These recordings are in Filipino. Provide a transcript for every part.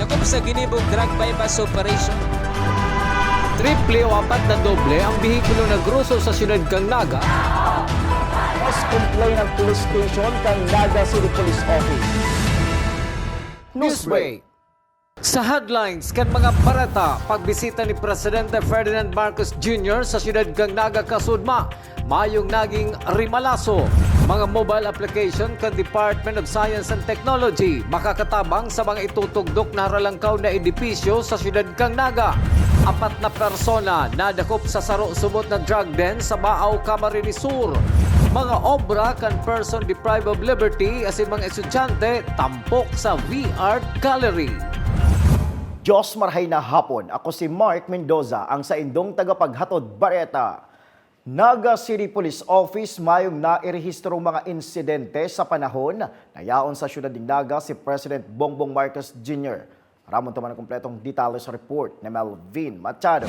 dakop sa ginibog drug bypass operation. Triple o apat na doble ang bihikulo na gruso sa siyudad kang Naga. Mas complain ng police station kang Naga City Police Office. Newsbreak. Sa headlines kan mga parata, pagbisita ni Presidente Ferdinand Marcos Jr. sa siyudad kang Naga, Kasudma, mayong naging rimalaso. Mga mobile application kan Department of Science and Technology makakatabang sa mga itutugdok na haralangkaw na edipisyo sa siyudad kang Naga. Apat na persona nadakop sa saro-subot na drug den sa Baaw, Camarines Sur. Mga obra kan person deprived of liberty asin mga estudyante tampok sa VR Gallery. Diyos marhay na hapon. Ako si Mark Mendoza, ang sa indong tagapaghatod Bareta. Naga City Police Office mayong nairehistrong mga insidente sa panahon na yaon sa siyudad ng Naga si President Bongbong Marcos Jr. Maramon naman ang kompletong detalye sa report ni Melvin Machado.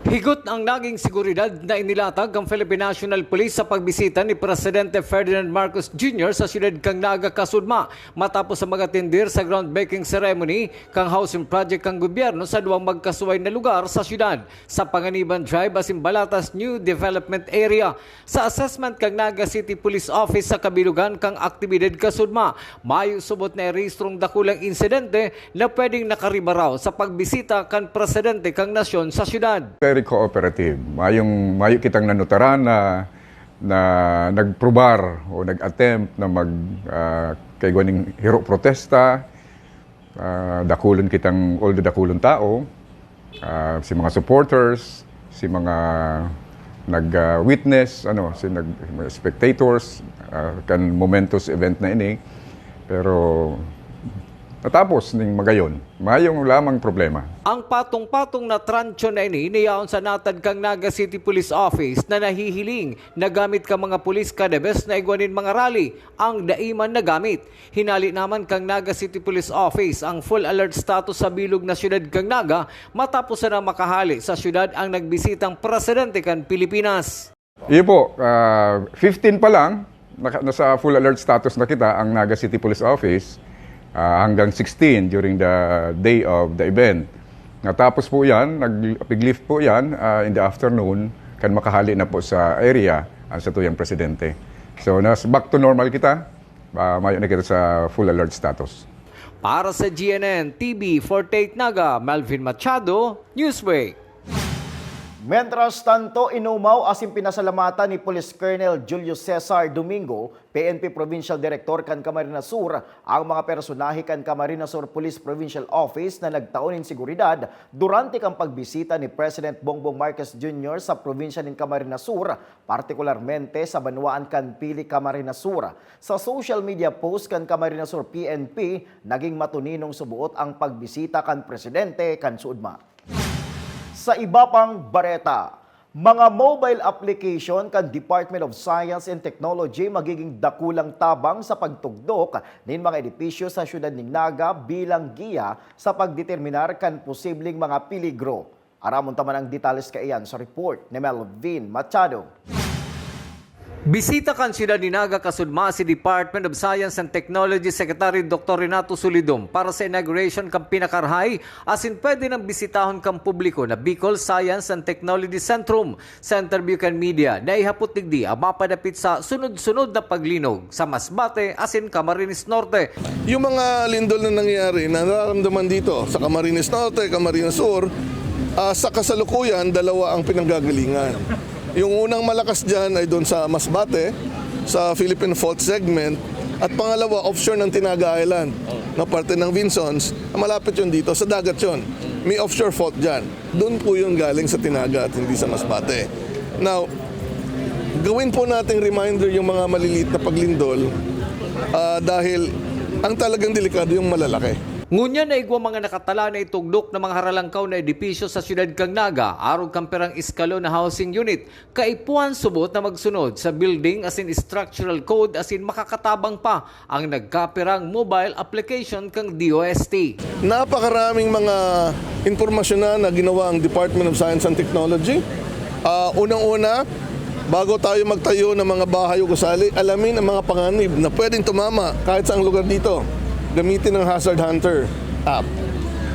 Higot ang naging seguridad na inilatag ang Philippine National Police sa pagbisita ni Presidente Ferdinand Marcos Jr. sa siyudad kang Naga, Kasudma matapos sa mga tindir sa groundbreaking ceremony kang housing project kang gobyerno sa duwang magkasuway na lugar sa siyudad sa Panganiban Drive asin Balatas New Development Area. Sa assessment kang Naga City Police Office sa kabilugan kang aktibidad Kasudma, mayo subot na rehistrong dakulang insidente na pwedeng nakaribaraw sa pagbisita kan Presidente kang nasyon sa siyudad. Very cooperative. Mayo kitang nanutaran na nagprobar o nag-attempt na kay ganing hero protesta. Dakulon kitang all the dakulon tao, si mga supporters, si mga nag-witness, si mga spectators, kan momentous event na ini. Pero natapos ning magayon, mayong lamang problema. Ang patong-patong na transyo na ini niyaon sa natad kang Naga City Police Office na nahihiling na gamit ka mga pulis kadebes na igwanin mga rally ang daiman na gamit. Hinali naman kang Naga City Police Office ang full alert status sa bilog na siyudad kang Naga matapos na makahali sa siyudad ang nagbisitang presidente kan Pilipinas. Iyo po, 15 pa lang, nasa full alert status na kita ang Naga City Police Office. Hanggang 16 during the day of the event. Natapos po yan, nag-lift po yan in the afternoon, kan makahali na po sa area ang sa tuyang presidente. So, back to normal kita, mayo na kita sa full alert status. Para sa GNN TV 48 Naga, Melvin Machado, Newsbreak. Mentras tanto inumaw asin pinasalamatan ni Police Colonel Julio Cesar Domingo, PNP Provincial Director kan Camarines Sur, ang mga personahe kan Camarines Sur Police Provincial Office na nagtaonin seguridad durante kang pagbisita ni President Bongbong Marcos Jr. sa probinsya ng Camarines Sur, partikularmente sa Banwaan kan Pili, Camarines Sur. Sa social media post kan Camarines Sur PNP, naging matuninong subuot ang pagbisita kan Presidente kan Suudma. Sa iba pang bareta, mga mobile application kan Department of Science and Technology magiging dakulang tabang sa pagtugdok ng mga edipisyo sa siyudad ng Naga bilang giya sa pagdeterminar kan posibleng mga peligro. Aramon taman ang detalles kaiyan sa report ni Melvin Machado. Bisita kan siyudad ni Naga, Kasudma si Department of Science and Technology Secretary Dr. Renato Solidum para sa inauguration kang pinakarhay asin pwede nang bisitahon kang publiko na Bicol Science and Technology Centrum sa interview kan media na ihapot digdi ang mapadapit sa sunod-sunod na paglinog sa Masbate asin Camarines Norte. Yung mga lindol na nangyayari na nararamdaman dito sa Camarines Norte, Camarines Sur, sa kasalukuyan, dalawa ang pinanggagalingan. Yung unang malakas dyan ay doon sa Masbate, sa Philippine Fault Segment, at pangalawa, offshore ng Tinaga Island, na parte ng Vinsons. Malapit yun dito, sa dagat yun. May offshore fault dyan. Doon po yun galing sa Tinaga at hindi sa Masbate. Now, gawin po nating reminder yung mga maliliit na paglindol dahil ang talagang delikado yung malalaki. Ngunya na igwa mga nakatala na itugdok ng mga haralangkaw na edipisyo sa siyudad kang Naga, arog kamperang iskalo na housing unit, kaipuan subot na magsunod sa building asin structural code asin makakatabang pa ang nagkapirang mobile application kang DOST. Napakaraming mga impormasyon na ginawa ang Department of Science and Technology. Unang-una, bago tayo magtayo ng mga bahay o gusali, alamin ang mga panganib na pwedeng tumama kahit saang lugar dito. Gamitin ng hazard hunter. app.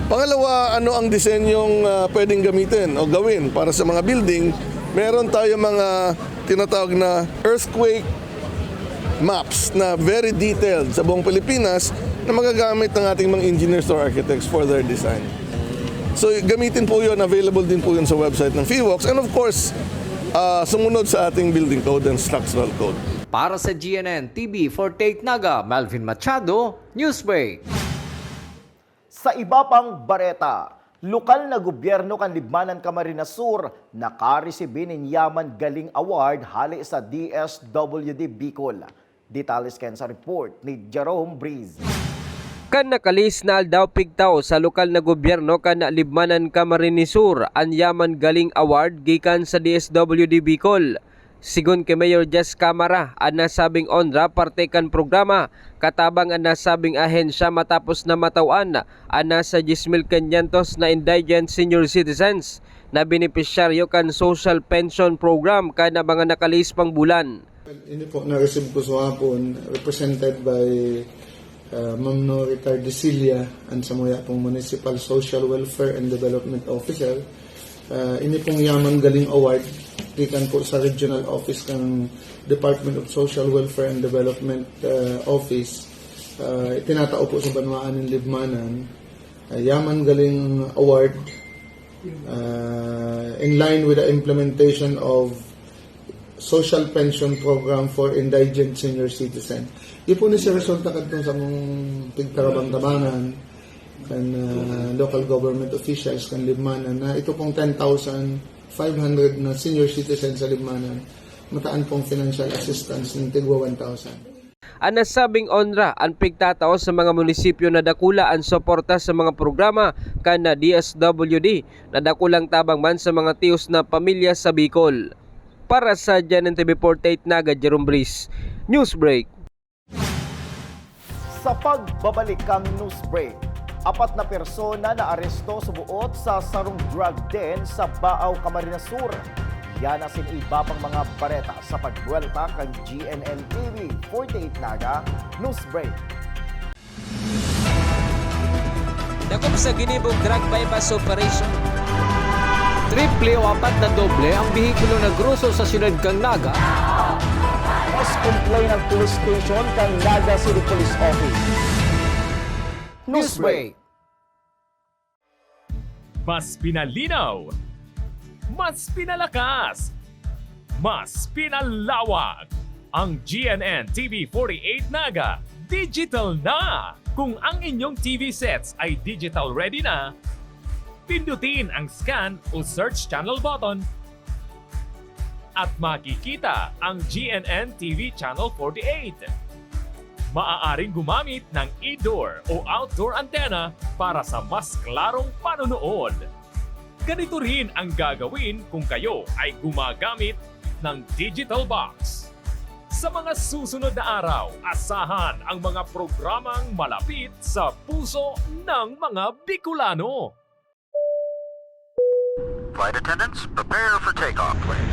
Pangalawa, ano ang disenyong pwedeng gamitin o gawin para sa mga building? Meron tayo mga tinatawag na earthquake maps na very detailed sa buong Pilipinas na magagamit ng ating mga engineers or architects for their design. So gamitin po yun, available din po yun sa website ng PHIVOLCS, and of course, sumunod sa ating building code and structural code. Para sa GNN TV 48 Naga, Melvin Machado, Newsbreak. Sa iba pang bareta, lokal na gobyerno kan Libmanan Camarines Sur nakaresibin ng Yaman Galing Award hali sa DSWD Bicol. Detalles ken sa report ni Jerome Breeze. Kan nakalis na aldaw pigtaw sa lokal na gobyerno kan Libmanan Camarines Sur ang Yaman Galing Award gikan sa DSWD Bicol. Sigun kay Mayor Jess Camara, ang nasabing onra parte kan programa katabang ang nasabing ahensya matapos na matawan ang nasa 10,500 na indigent senior citizens na benepisyaryo kan social pension program kada mga nakalis pang bulan. Ini po na-receive ko sa hapon, represented by Ma'am Noritar Desilia and Samoya pong Municipal Social Welfare and Development Officer. Ini pong Yaman Galing Award gikan po sa regional office ng Department of Social Welfare and Development Office. Itinatao po sa Banwaan ng Libmanan. Yaman Galing Award in line with the implementation of social pension program for indigent senior citizen. Di po ni si resulta kadtong sa mong pigtarabang-tabangan kan local government officials kan Libmanan na ito pong 10,500 na senior citizens sa Libmanan mataan pong financial assistance ng tigwa 1,000. Ang nasabing onra ang pigtatao sa mga munisipyo na dakula ang suporta sa mga programa kana DSWD na dakulang tabang man sa mga tiyos na pamilya sa Bicol. Para sa GNN TV 48 Naga, Jerome Breeze, Newsbreak. Sa pagbabalik kang Newsbreak, 4 na persona na aresto subuot sa sarong drug den sa Baaw, Camarines Sur. Yan ang iba pang mga bareta sa pagbuelta kang GNN TV 48 Naga, Newsbreak. Dakop sa ginibog drug bypass operation. Triple o 4 na doble ang bihikulo na gruso sa siyudad kang Naga. Mas complain ng police station kang Naga City Police Office. Newsbreak. Mas pinalinaw, mas pinalakas, mas pinalawak. Ang GNN TV 48 Naga, digital na! Kung ang inyong TV sets ay digital ready na, pindutin ang scan o search channel button at makikita ang GNN TV Channel 48. Maaaring gumamit ng indoor o outdoor antenna para sa mas klarong panonood. Ganito rin ang gagawin kung kayo ay gumagamit ng digital box. Sa mga susunod na araw, asahan ang mga programang malapit sa puso ng mga Bicolano. Flight attendants, prepare for takeoff, please.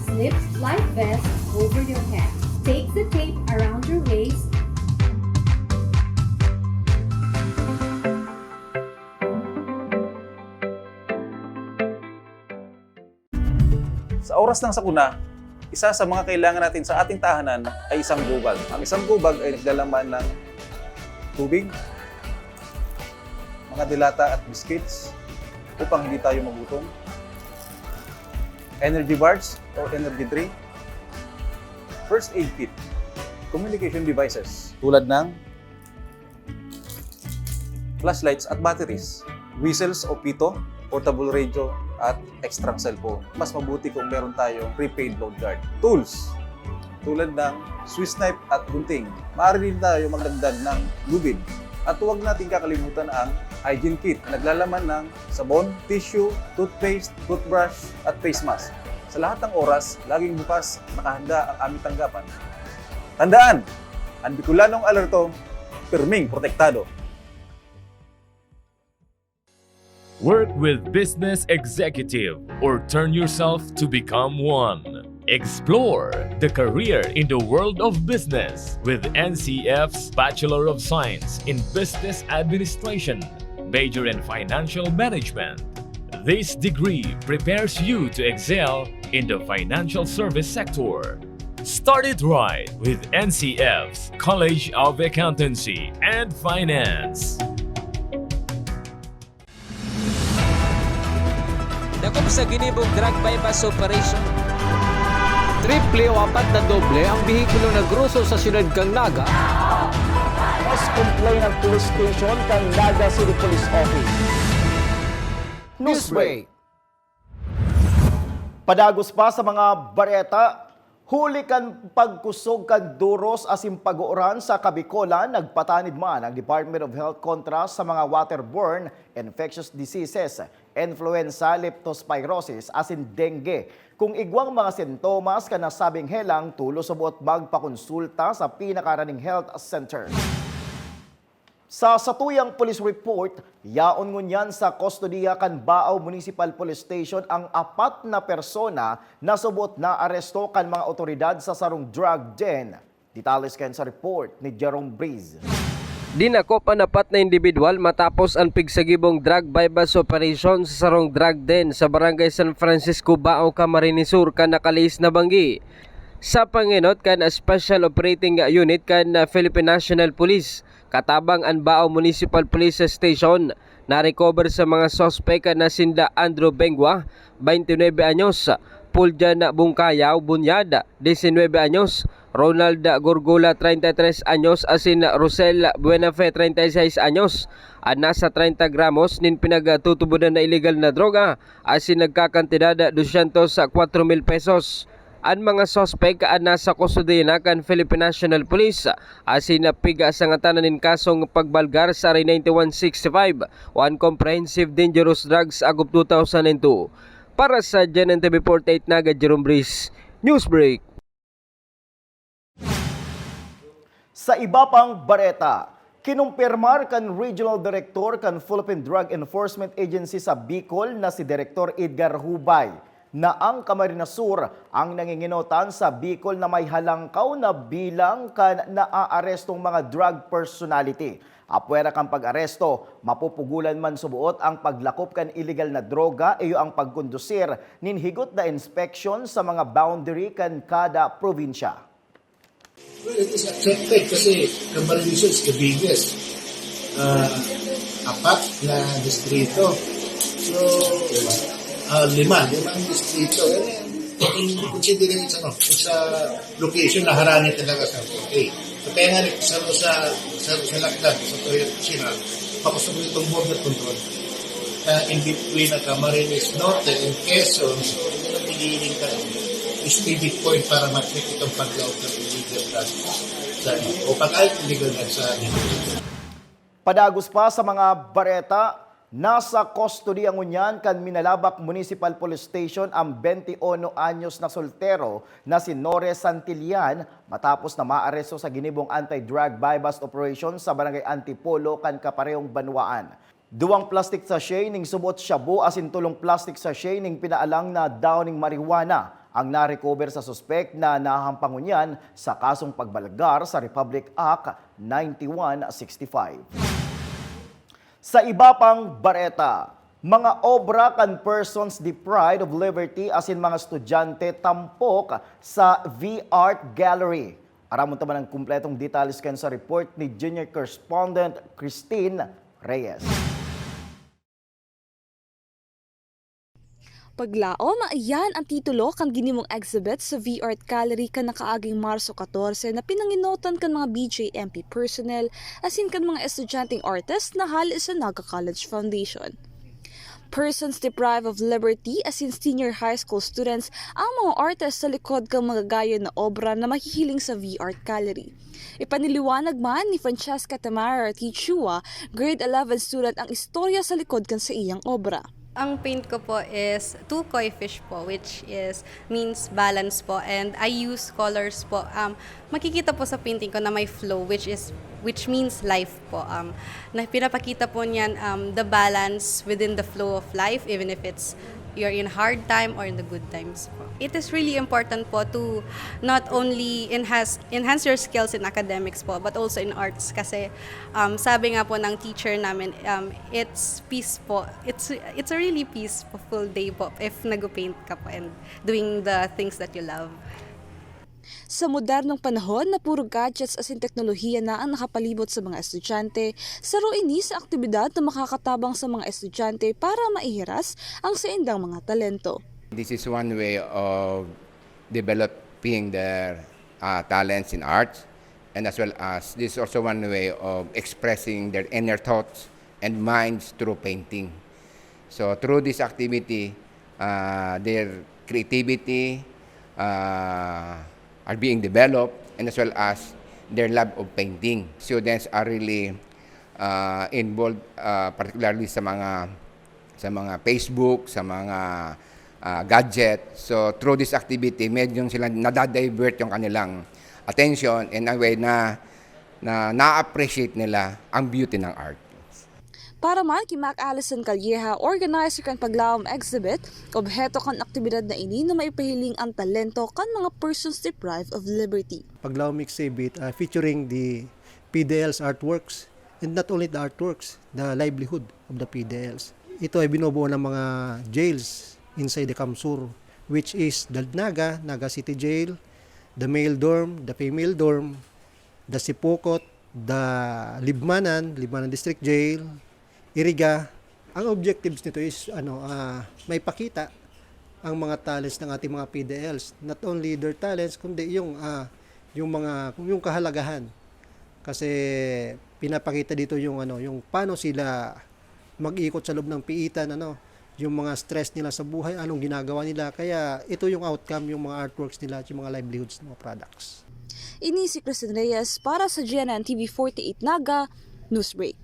Slip life vest over your head. Take the tape around your waist. Sa oras ng sakuna, isa sa mga kailangan natin sa ating tahanan ay isang gubag. Ang isang gubag ay naglalaman ng tubig, mga dilata at biscuits upang hindi tayo magutom, energy bars o energy drink, first aid kit, communication devices tulad ng flashlights at batteries, whistles o pito, portable radio, at extra cellphone. Mas mabuti kung meron tayong prepaid load guard. Tools, tulad ng Swiss knife at gunting. Maaari din tayo magdagdag ng lubid. At huwag natin kakalimutan ang hygiene kit na naglalaman ng sabon, tissue, toothpaste, toothbrush, at face mask. Sa lahat ng oras, laging bukas, nakahanda ang aming tanggapan. Tandaan, ang Bicolanong alerto, pirming protektado. Work with business executive or turn yourself to become one. Explore the career in the world of business with NCF's Bachelor of Science in Business Administration, major in Financial Management. This degree prepares you to excel in the financial service sector. Start it right with NCF's College of Accountancy and Finance. Dakop sa ginibong drug bypass operation. Triple o apat na doble ang bihikulo na gruso sa siyudad kang Naga. Mas complain ng police station kang Naga City Police Office. Newsbreak. Padagos pa sa mga bareta, huli kan pagkusog kan duros asim pag-uuran sa Kabikolan, nagpatanid man ang Department of Health kontra sa mga waterborne infectious diseases, influenza, leptospirosis, asin dengue. Kung igwang mga sintomas ka nasabing helang, tulo subot magpakonsulta sa pinakaraning health center. Sa satuyang police report, yaon ngunyan sa kustodiya kan Baaw Municipal Police Station ang 4 na persona na subot na aresto kan mga otoridad sa sarong drug den. Detalles kan sa report ni Jerome Breeze. Dinakop ang 4 na individual matapos ang pigsagibong drug bypass operation sa sarong drug den sa Barangay San Francisco, Baaw, Camarines Sur kan nakalis na banggi. Sa panginot kan Special Operating Unit kan Philippine National Police, katabang ang Baaw Municipal Police Station, na-recover sa mga sospek na sinda Andrew Bengwa, 29 anyos, Puljan Bungkayaw Bunyad, 19 anyos, Ronald Gorgola, 33 anyos, asin Rosel Buenafe, 36 anyos, at nasa 30 gramos nin pinagtutubunan na illegal na droga, asin nagkakantidad 204,000 pesos. Ang mga sospek nasa kustodiya kan Philippine National Police, asin piga sa ngatanan kasong pagbalgar sa RA 9165 o Comprehensive Dangerous Drugs Agop 2002. Para sa GNN TV 48 Naga, Jerome Breeze, Newsbreak. Sa iba pang bareta, kinumpirmar kan Regional Director kan Philippine Drug Enforcement Agency sa Bicol na si Director Edgar Hubay na ang Camarines Sur ang nanginginotan sa Bicol na may halangkaw na bilang kan naaarestong mga drug personality. Apwera kang pag-aresto, mapupugulan man subuot ang paglakop kan illegal na droga iyo ang pagkondusir nin higot na inspection sa mga boundary kan kada probinsya. Well, it is accepted kasi Camarines is the biggest. 4 na distrito. So, 5 distrito. Hindi considering sa location na harani talaga sa okay. So, kaya nga sa lakdan, sa Toyota China, pakusog itong border control. In between na Camarines Norte and Quezon, so yun ang piniling ka steady point para mag-check itong paglaot ng illegal drugs o pag-ayot illegal drugs sa dito. Padagos pa sa mga bareta, nasa kustodiya ngunyan kan Minalabak Municipal Police Station ang 21 anyos na soltero na si Nore Santillan matapos na maaresto sa ginibong anti-drug bypass operation sa Barangay Antipolo kan Kaparehong Banwaan. 2 plastic sachet ning subot shabu asin 3 plastic sachet ning pinaalang na downing marijuana ang na-recover sa suspect na nahampangunyan sa kasong pagbalgar sa Republic Act 9165. Sa iba pang bareta, mga obra kan persons deprived of liberty asin mga estudyante tampok sa V-Art Gallery. Aramon taman ang kumpletong detalye kan sa report ni Junior Correspondent Christine Reyes. Paglaom, yan ang titulo kan ginimong exhibit sa V-Art Gallery kan nakaaging Marso 14 na pinanginotan kan mga BJMP personnel asin kan mga estudyanteng artist na hali sa Naga College Foundation. Persons deprived of liberty asin senior high school students ang mga artist sa likod kang mga gaya na obra na mahihiling sa V-Art Gallery. Ipaniliwanag man ni Francesca Tamara Tichua, grade 11 student ang istorya sa likod kan sa iyang obra. Ang paint ko po is two koi fish po, which means balance po, and I use colors po. Makikita po sa painting ko na may flow, which means life po. Na pinapakita po niyan the balance within the flow of life, even if you're in hard time or in the good times po. It is really important po to not only enhance your skills in academics po, but also in arts. Kasi sabi nga po ng teacher namin, it's peace po. It's a really peaceful day po if nag-paint ka po and doing the things that you love. Sa modernong panahon na puro gadgets as in teknolohiya na ang nakapalibot sa mga estudyante, saro ini sa aktibidad na makakatabang sa mga estudyante para maihiras ang saindang mga talento. This is one way of developing their talents in arts, and as well as this is also one way of expressing their inner thoughts and minds through painting. So through this activity, their creativity are being developed, and as well as their love of painting. Students are really involved, particularly sa mga Facebook, sa mga gadget. So through this activity, medyo sila nadadivert yung kanilang attention in a way na na-appreciate nila ang beauty ng art. Para man kay Mac Allison Calleja, organizer kan paglawom exhibit, obheto kan aktibidad na ini na maipahiling ang talento kan mga persons deprived of liberty. Paglawom exhibit featuring the PDL's artworks, and not only the artworks, the livelihood of the PDLs. Ito ay binubuo ng mga jails inside the Kamsur, which is the Naga City Jail, the male dorm, the female dorm, the Sipokot, the Libmanan District Jail, Iriga. Ang objectives nito is may pakita ang mga talents ng ating mga PDLs. Not only their talents, kundi yung kahalagahan. Kasi pinapakita dito yung paano sila mag-ikot sa loob ng piitan, yung mga stress nila sa buhay, anong ginagawa nila. Kaya ito yung outcome, yung mga artworks nila, yung mga livelihoods ng mga products. Ini si Kristen Reyes para sa GNN TV 48 Naga Newsbreak.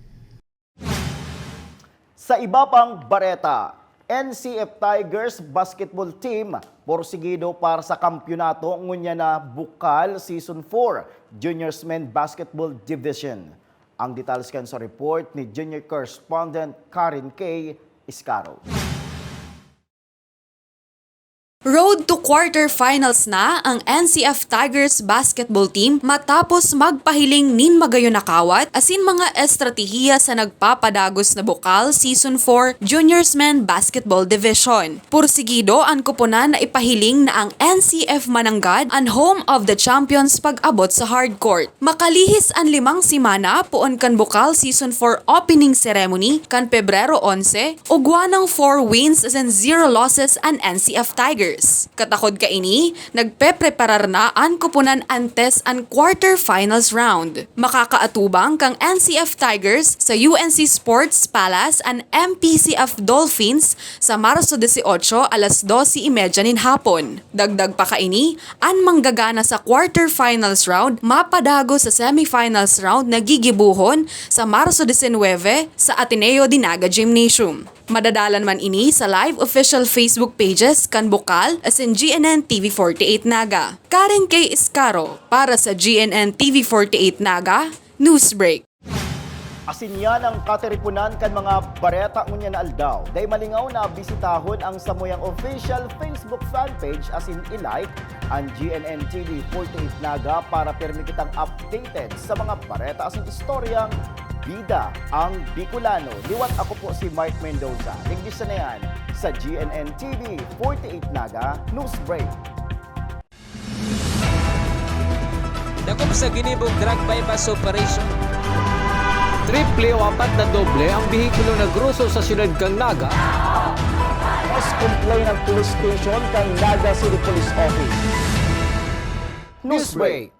Sa iba pang bareta, NCF Tigers basketball team porsigido para sa kampyonato ngunya na Bukal Season 4 Juniors Men Basketball Division. Ang details kan sa report ni junior correspondent Karen K. Iscaro. Road to quarterfinals na ang NCF Tigers basketball team matapos magpahiling nin magayon nakawat asin mga estratehiya sa nagpapadagos na Bukal Season 4 Juniors Men Basketball Division. Pursigido ang kuponan na ipahiling na ang NCF Mananggad ang home of the champions pag-abot sa hardcourt. Makalihis ang 5 simana puon kan Bukal Season 4 opening ceremony kan Pebrero 11 ugwa ng 4 wins and 0 losses ang NCF Tigers. Katakod ka ini, nagpe-preparar na ang kupunan antes ang quarterfinals round. Makakaatubang kang NCF Tigers sa UNC Sports Palace ang MPCF Dolphins sa Marso 18 alas 12:30 nin hapon. Dagdag pa ka ini, ang manggagana sa quarterfinals round mapadago sa semifinals round na gigibuhon sa Marso 19 sa Ateneo Dinaga Gymnasium. Madadalan man ini sa live official Facebook pages kan Bukal as in GNN TV 48 Naga. Karen K. Iscaro para sa GNN TV 48 Naga Newsbreak. Asin yan ang kateripunan kan mga bareta ngunya na aldaw. Day malingaw na bisitahon ang samuyang official Facebook fanpage asin i-like ang GNN TV 48 Naga para permi kitang updated sa mga bareta asin istoryang bida ang Bicolano. Liwat ako po si Mark Mendoza. Tingis na yan sa GNN TV 48 Naga Newsbreak. Dakop sa ginibog drug bypass operation. Triple o 4 na doble ang bihikulo na gruso sa siyudad kang Naga. Mas complain ng police station kang Naga City Police Office. Newsbreak.